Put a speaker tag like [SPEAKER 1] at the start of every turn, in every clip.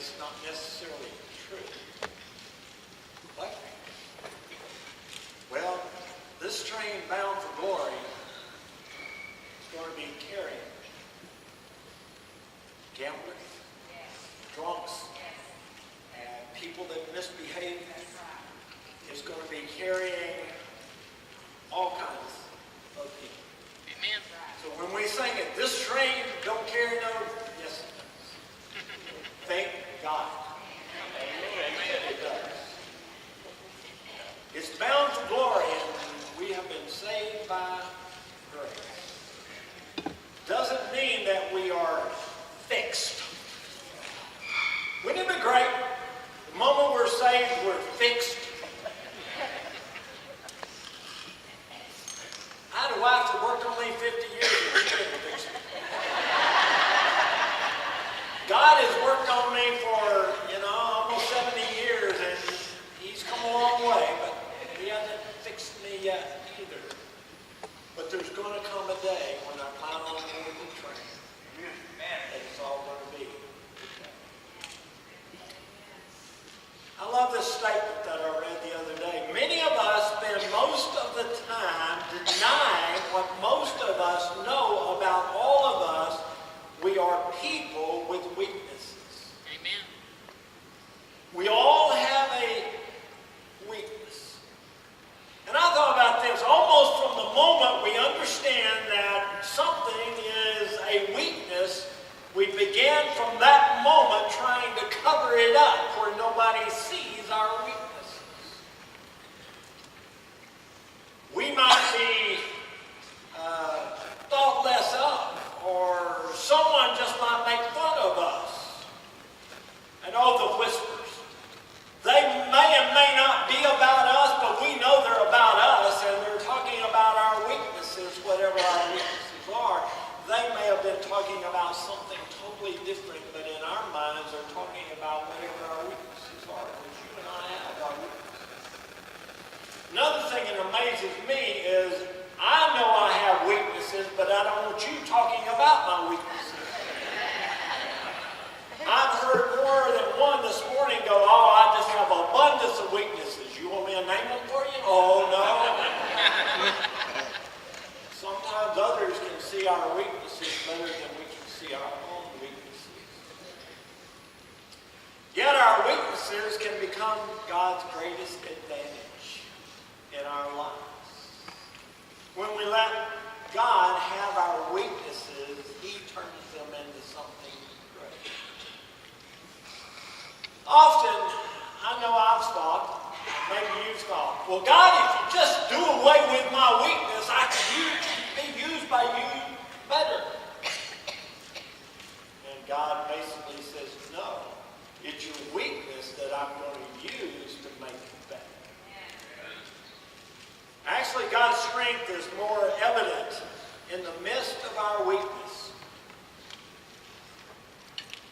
[SPEAKER 1] weakness, not necessarily true. What? Well, this train bound for glory is going to be carrying gamblers, drunks, and people that misbehave. Is going to be carrying all kinds of people.
[SPEAKER 2] Amen.
[SPEAKER 1] So when we sing it, this train don't carry no, yes it does. Thank God. It does. It's bound for glory, and we have been saved by grace. Doesn't mean that we are fixed. Wouldn't it be great? The moment we're saved, we're fixed. I had a wife that worked on me 50 years and she couldn't fix me. God has worked on me for, almost 70 years, and he's come a long way, but he hasn't fixed me yet either. But there's going to come a day when I climb on board the train. And it's all going to be okay. I love this statement that I read the other day. Many of us spend most of the time denying what most of us know about all of us. We are people with weaknesses.
[SPEAKER 2] Amen.
[SPEAKER 1] We all have a weakness. And I thought about this. Almost from the moment we understand that something is a weakness, we begin from that moment trying to cover it up where nobody sees our weaknesses. We might be thought less of, or someone just might make fun of us. And the whispers. They may and may not be about us, but we know they're about us, and they're talking about our weaknesses, whatever our weaknesses are. They may have been talking about something totally different, but in our minds they're talking about whatever our weaknesses are, because you and I have our weaknesses. Another thing that amazes me is I know I have weaknesses, but I don't want you talking about my weaknesses. I've heard more than one this morning go, I just have abundance of weaknesses. You want me to name them for you? Oh, no. Sometimes others can see our weaknesses better than we can see our own weaknesses. Yet our weaknesses can become God's greatest advantage in our lives. When we let God have our weaknesses, he turns them into something great. Often, I know I've thought, maybe you've thought, well, God, if you just do away with my weakness, I could be used by you better. And God basically says, no, it's your weakness that I'm going to use to make it better. Actually, God's strength is more evident in the midst of our weakness.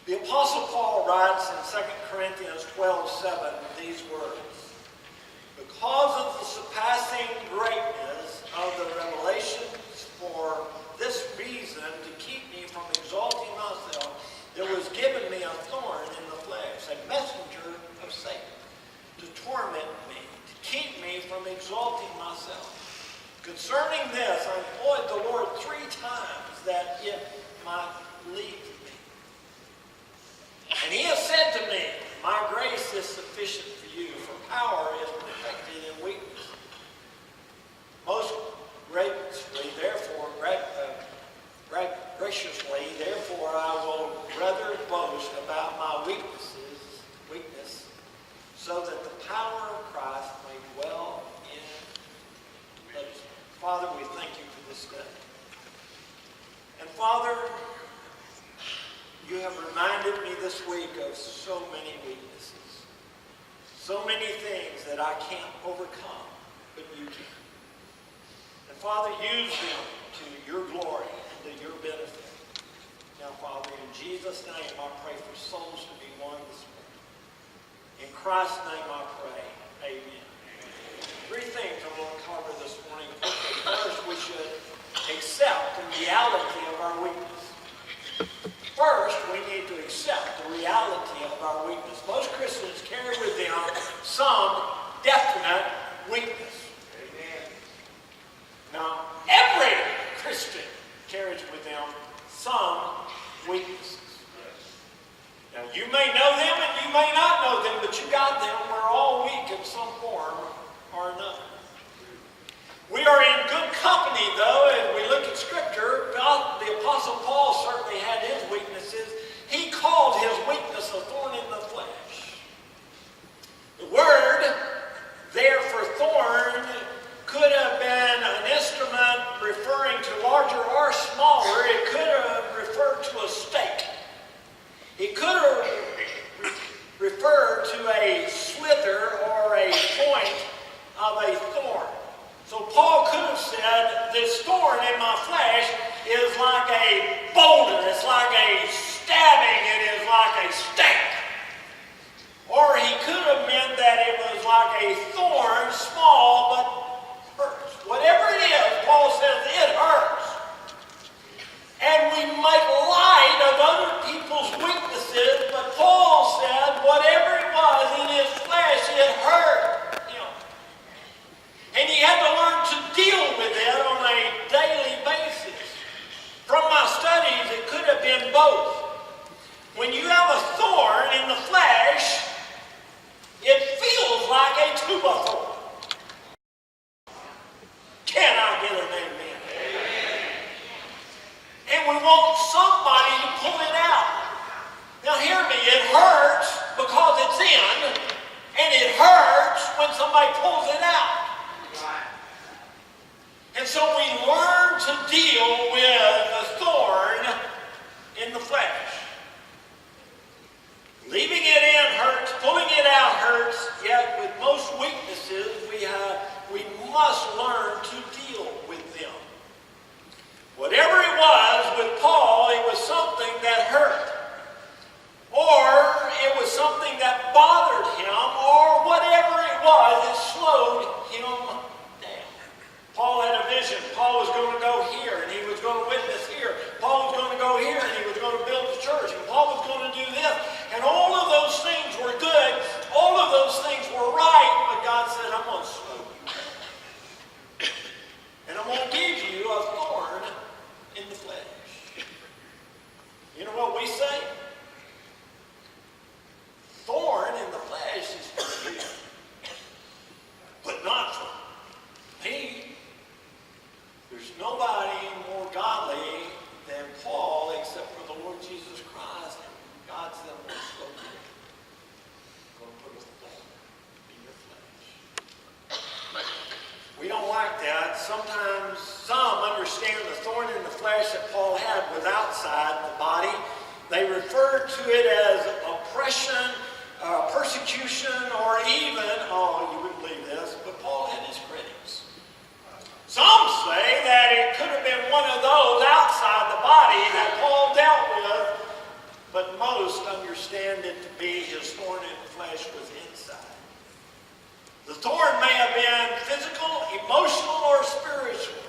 [SPEAKER 1] The Apostle Paul writes in 2 Corinthians 12:7 these words, because of the surpassing greatness of the revelations, for this reason, to keep me from exalting myself, there was given me a thorn in the flesh, a messenger of Satan, to torment me, to keep me from exalting myself. Concerning this, I implored the Lord 3 times that it might leave me. And he has said to me, my grace is sufficient for you, for power is perfected in weakness. Most graciously, therefore, I will rather boast about my weakness, so that the power of Christ may dwell in us. Father, we thank you for this day. And Father, you have reminded me this week of so many weaknesses, so many things that I can't overcome, but you can. And Father, use them to your glory and to your benefit. Now, Father, in Jesus' name, I pray for souls to be won this morning. In Christ's name I pray. Amen. 3 things I want to cover this morning. First, we should accept the reality of our weakness. First, we need to accept the reality of our weakness. Most Christians carry with them some definite weakness. Amen. Now, every Christian carries with them some weaknesses. Now, you may know them and you may not know them, but you got them. We're all weak in some form or another. We are in good company, though, as we look at Scripture. The Apostle Paul certainly had his weaknesses. He called his weakness a thorn in the flesh. The word there for thorn could have been an instrument referring to larger or smaller. It could have referred to a stake. It could have referred to a slither or a point of a thorn. So Paul could have said, this thorn in my flesh is like a boulder. It's like a stabbing. It is like a stake. Or he could have meant that it was like a thorn, small but hurts. Whatever it is, Paul says it hurts. And we make light of other people's weaknesses, but Paul said whatever it was in his flesh, it hurt him. And he had to learn to deal with it on a daily basis. From my studies, it could have been both. When you have a thorn in the flesh, it feels like a tuba thorn. Can I get an amen? Amen? And we want somebody to pull it out. Now hear me, it hurts because it's in, and it hurts when somebody pulls it out. And so we learn to deal with the thorn in the flesh. Leaving it in hurts, pulling it out hurts, yet with most weaknesses we must learn to deal with them. Whatever it was with Paul, it was something that hurt. Or it was something that bothered him, or whatever it was, it slowed him down. Paul had a vision. Paul was going to go here, and he was going to witness here. Paul was going to go here, and he was going to build the church. And Paul was going to do this. And all of those things were good. All of those things were right. But God said, I'm going to slow you down. And I'm going to give you a thorn in the flesh. You know what we say? Thorn in the flesh is for you, but not for me. There's nobody more godly than Paul except for the Lord Jesus Christ. And God said, I'm going to slow you down. I'm going to put a thorn in your flesh. We don't like that. Sometimes some understand the thorn in the flesh that Paul had was outside the body. They refer to it as oppression, persecution, or even, you wouldn't believe this, but Paul had his critics. Some say that it could have been one of those outside the body that Paul dealt with, but most understand it to be his thorn in the flesh was inside. The thorn may have been physical, emotional, or spiritual.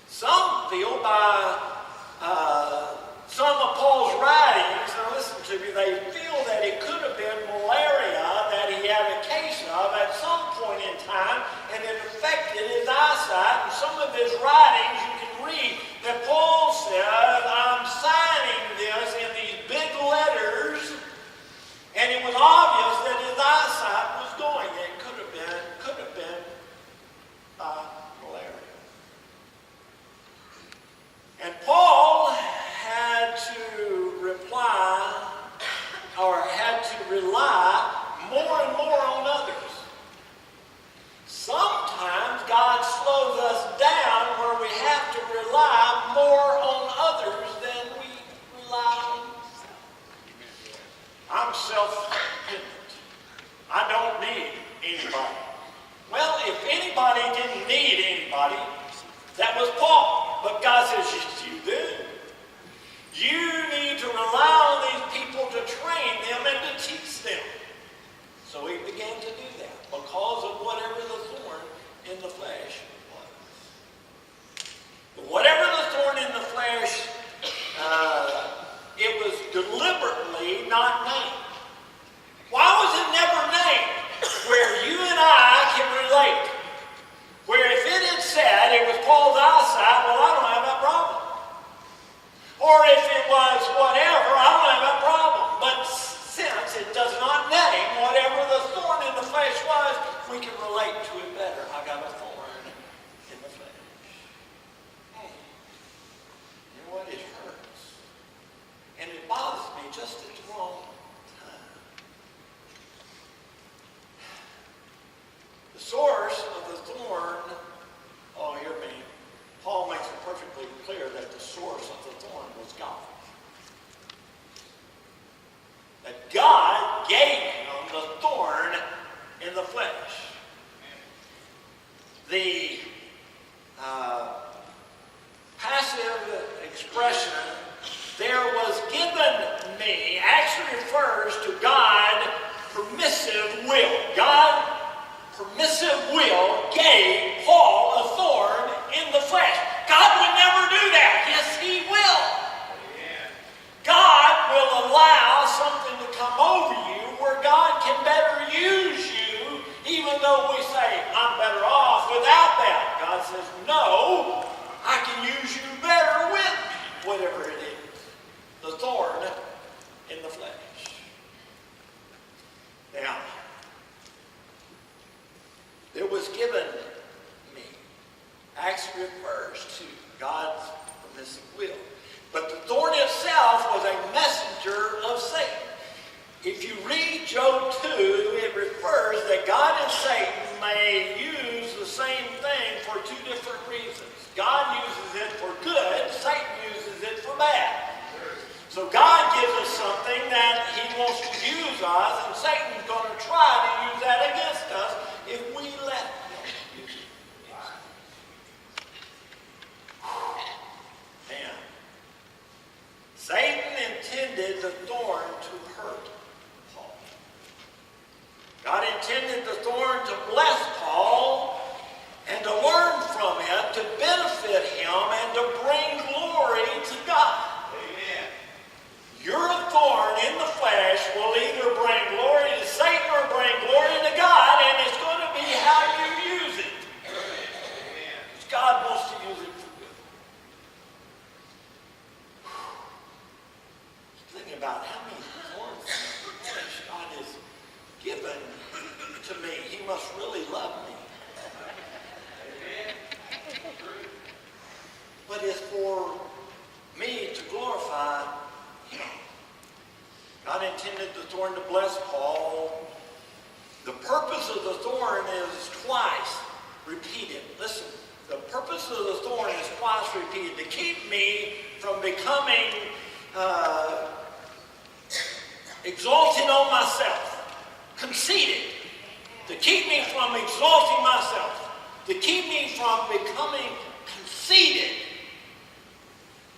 [SPEAKER 1] Some feel by some of Paul's writings, now listen to me, they feel that it could have been malaria that he had a case of at some point in time, and it affected his eyesight. In some of his writings, you can read that Paul said, I'm signing this in these big letters, and it was obvious that his eyesight was going. It could have been malaria. And Paul had to reply, or had to rely more and more on others. Sometimes God slows us down where we have source of the thorn was God. That God gave him the thorn in the flesh. The passive expression, there was given me, actually refers to God permissive will. God permissive will gave Paul a thorn in the flesh. God would never do that. Yes, he will. God will allow something to come over you where God can better use you, even though we say, I'm better off without that. God says, no, I can use you better with whatever it is. The thorn in the flesh. Now, there was given me, actually refers to God's permissive will. But the thorn itself was a messenger of Satan. If you read Job 2, it refers that God and Satan may use the same thing for two different reasons. God uses it for good, Satan uses it for bad. So God gives us something that he wants to use us, and Satan's going to try to use that against us if we let him use it. Man. Satan intended the thorn to hurt Paul. God intended the thorn to bless Paul and to learn from it, to benefit him, and to bring glory to God. Amen. Your thorn in the flesh will either bring glory to Satan or bring glory to God, and it's going to be how you use it. Amen. God wants to use it for good. Thinking about how many thorns God has given to me. He must really love me. But it's for me to glorify him. God intended the thorn to bless Paul. The purpose of the thorn is twice repeated. Listen, the purpose of the thorn is twice repeated. To keep me from becoming exalted on myself, conceited. To keep me from exalting myself. To keep me from becoming conceited.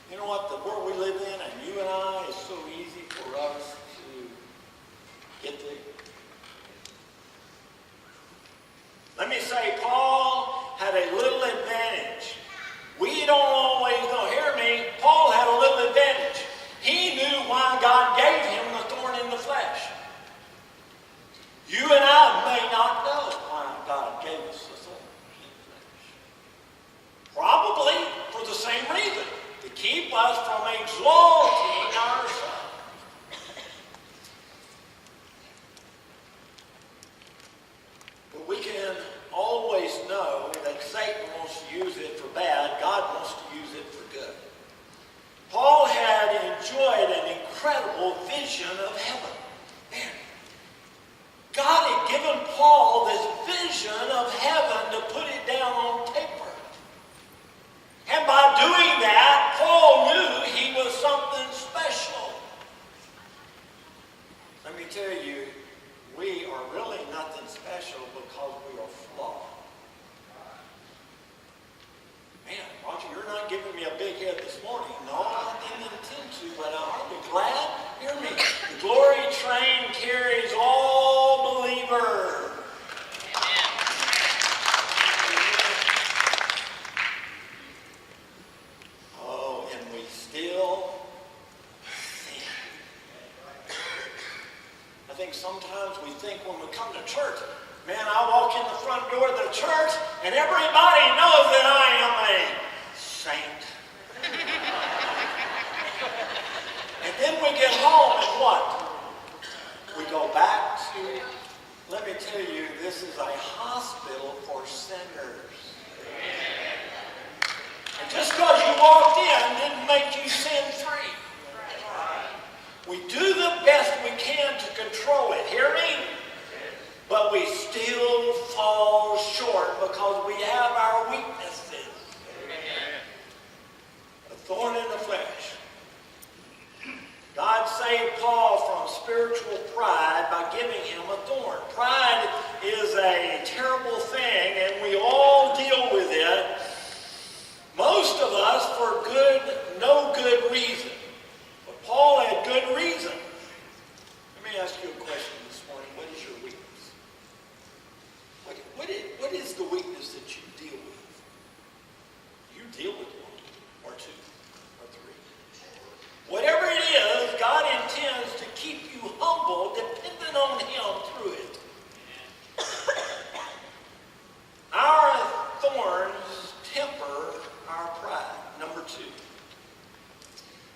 [SPEAKER 1] You know what? The world we live in, and you and I, is so easy for us to get there. Let me say, Paul had a little advantage. We don't always know. Hear me. Paul had a little advantage. He knew why God gave him the thorn in the flesh. You and I may not know why God gave us the thorn in the flesh. Probably for the same reason. To keep us from exalting ourselves. But we can always know that Satan wants to use it for bad. God wants to use it for good. Paul had enjoyed an incredible vision of heaven. Man, God had given Paul this vision of heaven to put it down on paper. And by doing that, Paul knew he was something special. Let me tell you, we are really nothing special because we are flawed. Man, Roger, you're not giving me a big head this morning. No, I didn't intend to, but aren't you glad? Hear me. The glory train carries all believers. Sometimes we think when we come to church, man, I walk in the front door of the church and everybody knows that I am a saint. And then we get home and what? We go back to, let me tell you, this is a hospital for sinners. And just because you walked in didn't make you sin-free. We do the best we can to control it. Hear me? But we still fall short because we have our weaknesses. The thorn in the flesh. God saved Paul from spiritual pride by giving him a thorn. Pride is a terrible thing, and we all deal with it. Most of us for no good reason. But Paul had good reason. Let me ask you a question this morning. What is your weakness? What is the weakness that you deal with? You deal with one, or two, or three. Whatever it is, God intends to keep you humble, dependent on Him through it. Our thorns temper our pride. Number two,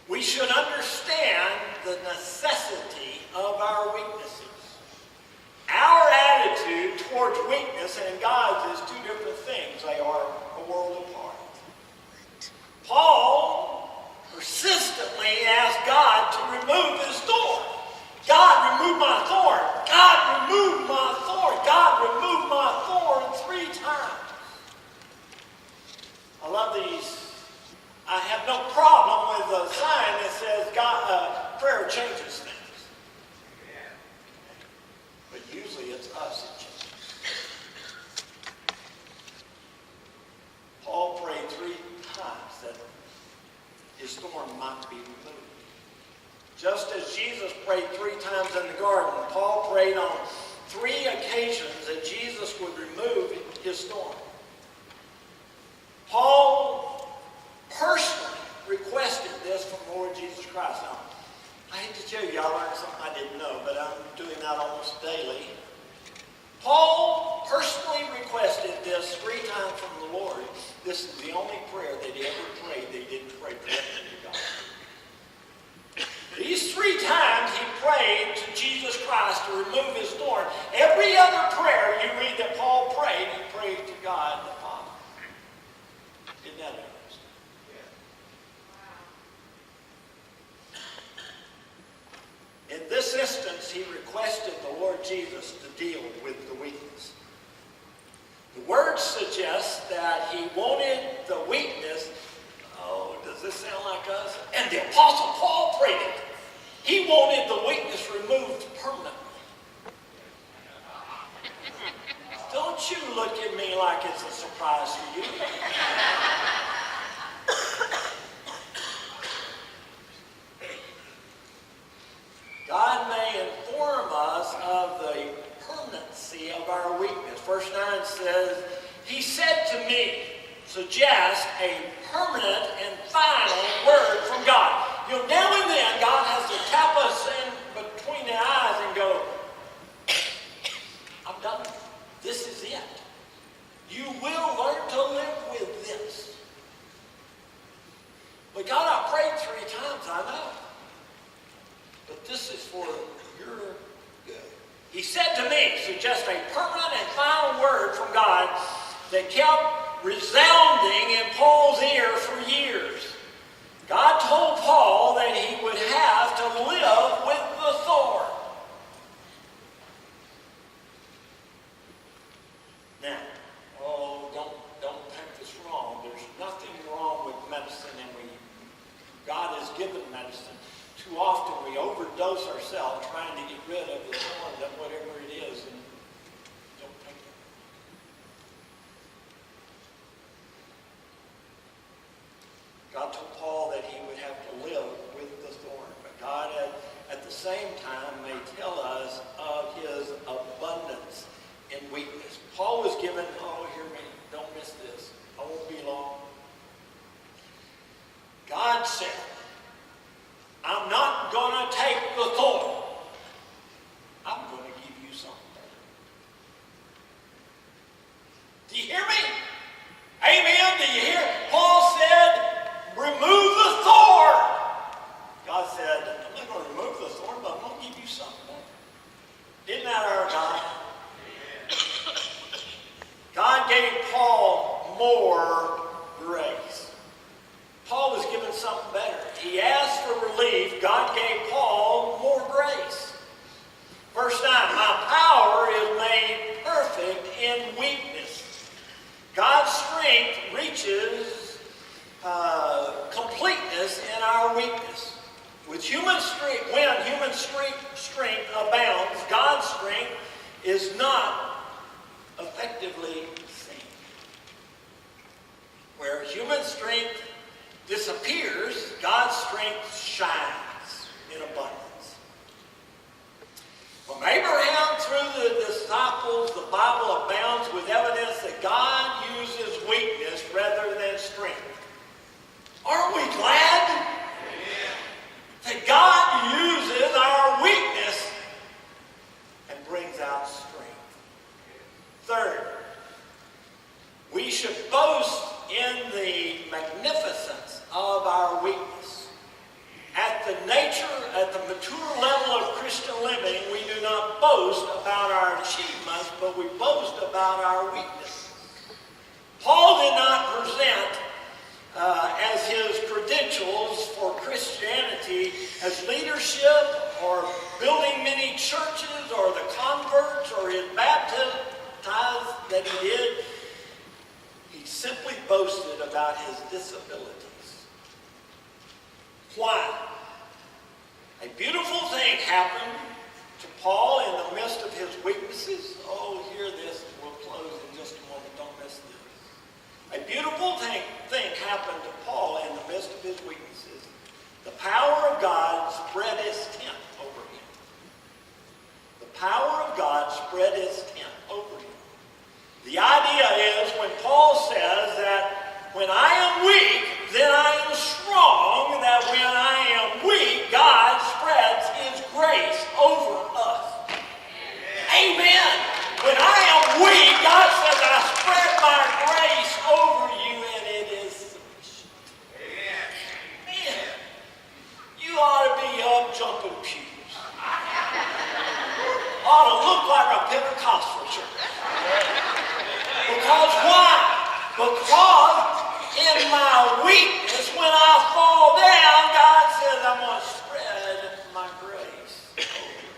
[SPEAKER 1] we should understand the necessity of our weaknesses. Our attitude towards weakness and God's is two different things. They are a world apart. Paul persistently asked God to remove his thorn. God, remove my thorn. God, remove my thorn. God, remove my thorn 3 times. I love these. I have no problem with a sign that says prayer changes things. But usually it's us that changes. Paul prayed 3 times that his thorn might be removed. Just as Jesus prayed 3 times in the garden, Paul prayed on 3 occasions that Jesus would remove his thorn. Paul personally requested this from the Lord Jesus Christ. Now, I hate to tell you, I learned something I didn't know, but I'm doing that almost daily. Paul personally requested this 3 times from the Lord. This is the only prayer that he ever prayed that he didn't pray directly to God. These 3 times he prayed to Jesus Christ to remove his thorn. Every other prayer you read that Paul prayed, he prayed to God the Father. Isn't that interesting? In this instance, he requested the Lord Jesus to deal with the weakness. The word suggests that he wanted the weakness. Oh, does this sound like us? And the Apostle Paul prayed it. He wanted the weakness removed permanently. Don't you look at me like it's a surprise to you. God may inform us of the permanency of our weakness. Verse 9 says, he said to me, suggest a permanent and final word from God. You know, now and then God has to tap us in between the eyes and go, I'm done. This is it. You will learn to live with this. But God, I prayed 3 times, I know. But this is for your good. He said to me, suggest a permanent and final word from God that kept resounding in Paul's ear for years. God told Paul that he would have to live with the thorn. Now, don't take this wrong. There's nothing wrong with medicine, and God has given medicine. Too often we overdose ourselves trying to get rid of the thorn, that whatever it is, and don't take it. God told Paul that he would have to live with the thorn, but God at the same time may tell us of his abundance in weakness. Paul was given, hear me, don't miss this, I won't be long. God said, I'm not going to take the thorn. I'm going to give you something better. Do you hear me? Amen? Do you hear? Paul said, remove the thorn. God said, I'm not going to remove the thorn, but I'm going to give you something better. Isn't that our God? God gave Paul more grace. Paul was given something better. He asked for relief. God gave Paul more grace. Verse 9, my power is made perfect in weakness. God's strength reaches completeness our weakness. With human strength, when human strength abounds, God's strength is not effectively seen. Where human strength disappears, God's strength shines in abundance. From Abraham through the disciples, the Bible abounds with evidence that God uses weakness rather than strength. Aren't we glad that God uses our weakness and brings out strength? Third, we should boast in the magnificence of our weakness. At the mature level of Christian living, we do not boast about our achievements, but we boast about our weakness. Paul did not present as his credentials for Christianity as leadership or building many churches or the converts or his baptism that he did. He simply boasted about his disabilities. Why? A beautiful thing happened to Paul in the midst of his weaknesses. Oh, hear this, and we'll close in just a moment. Don't miss this. A beautiful thing happened to Paul in the midst of his weaknesses. The power of God spread his tent over him. The power of God spread his tent over him. The idea is when Paul says that when I am weak, then I am strong, that when I am weak, God spreads his grace over us. Amen. When I am weak, God says, I spread my grace over you, and it is sufficient. Amen. Man, you ought to be up jumping pews. Ought to look like a Pentecostal church. Because why? Because in my weakness, when I fall down, God says, I'm going to spread my grace over you.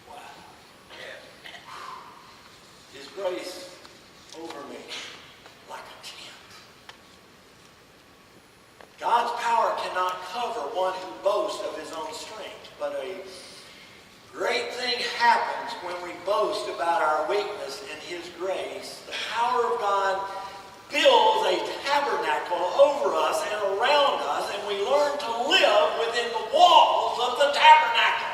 [SPEAKER 1] Wow. His grace over me like a tent. God's power cannot cover one who boasts of his own strength, but a great thing happens when we boast about our weakness and his grace. The power of God builds a tabernacle over us and around us, and we learn to live within the walls of the tabernacle.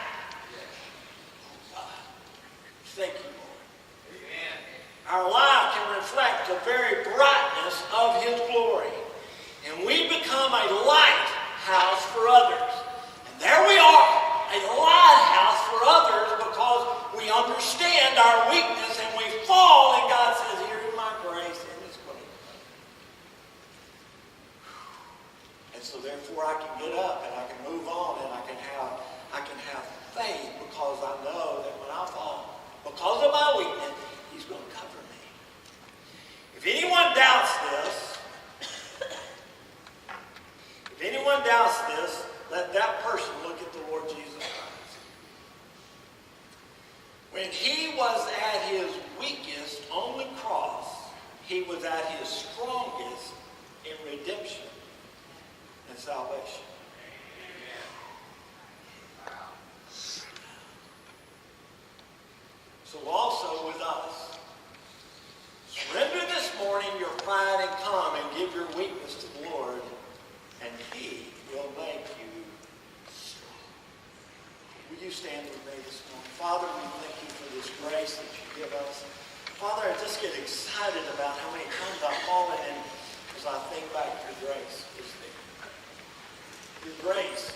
[SPEAKER 1] Thank you, Lord. Amen. Our life can reflect the very brightness of his glory, and we become a lighthouse for others. And there we are, a lighthouse for others, because we understand our weakness and we fall, and God says, here is my grace and his grace. And so therefore I can get up and I can move on and I can have faith, because I know that when I fall, because of my weakness, he's going to cover me. If anyone doubts this, let that person look at the Lord Jesus Christ. When he was at his weakest on the cross, he was at his strongest in redemption and salvation. So also with us. Surrender this morning your pride and come and give your weakness to the Lord, and he will make you strong. Will you stand with me this morning? Father, we thank you for this grace that you give us. Father, I just get excited about how many times I've fallen in as I think back your grace is there. Your grace